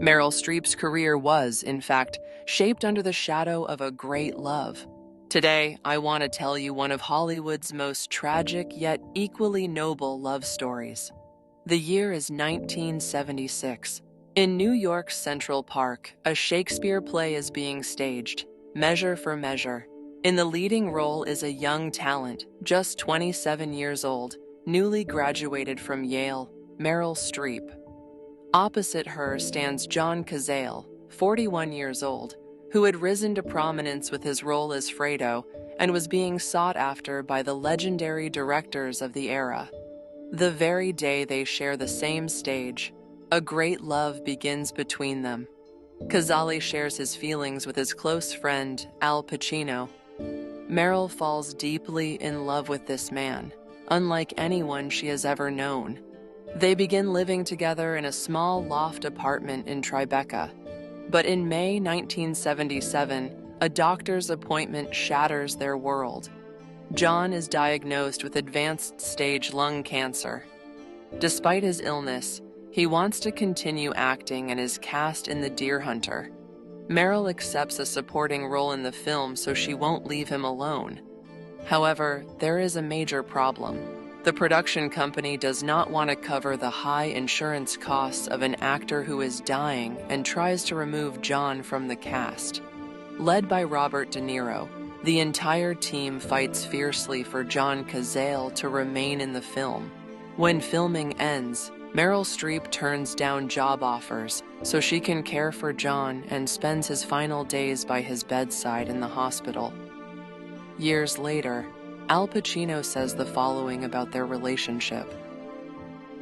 Meryl Streep's career was, in fact, shaped under the shadow of a great love. Today, I want to tell you one of Hollywood's most tragic yet equally noble love stories. The year is 1976. In New York's Central Park, a Shakespeare play is being staged, Measure for Measure. In the leading role is a young talent, just 27 years old, newly graduated from Yale, Meryl Streep. Opposite her stands John Cazale, 41 years old, who had risen to prominence with his role as Fredo and was being sought after by the legendary directors of the era. The very day they share the same stage, a great love begins between them. Cazale shares his feelings with his close friend, Al Pacino. Meryl falls deeply in love with this man, unlike anyone she has ever known. They begin living together in a small loft apartment in Tribeca. But in May 1977, a doctor's appointment shatters their world. John is diagnosed with advanced stage lung cancer. Despite his illness, he wants to continue acting and is cast in The Deer Hunter. Meryl accepts a supporting role in the film so she won't leave him alone. However, there is a major problem. The production company does not want to cover the high insurance costs of an actor who is dying and tries to remove John from the cast. Led by Robert De Niro, the entire team fights fiercely for John Cazale to remain in the film. When filming ends, Meryl Streep turns down job offers so she can care for John and spends his final days by his bedside in the hospital. Years later, Al Pacino says the following about their relationship.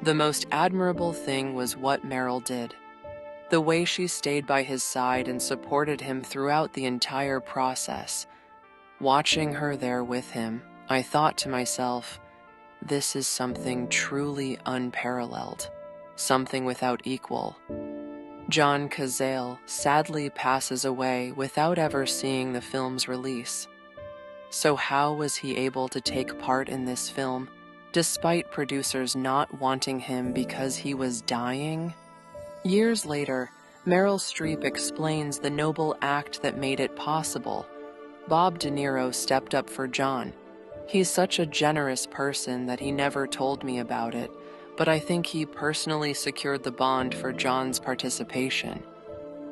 The most admirable thing was what Meryl did. The way she stayed by his side and supported him throughout the entire process. Watching her there with him, I thought to myself, this is something truly unparalleled, something without equal. John Cazale sadly passes away without ever seeing the film's release. So how was he able to take part in this film, despite producers not wanting him because he was dying? Years later, Meryl Streep explains the noble act that made it possible. Bob De Niro stepped up for John. He's such a generous person that he never told me about it, but I think he personally secured the bond for John's participation.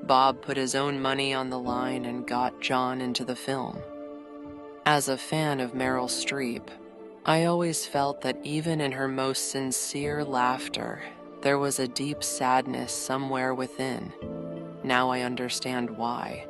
Bob put his own money on the line and got John into the film. As a fan of Meryl Streep, I always felt that even in her most sincere laughter, there was a deep sadness somewhere within. Now I understand why.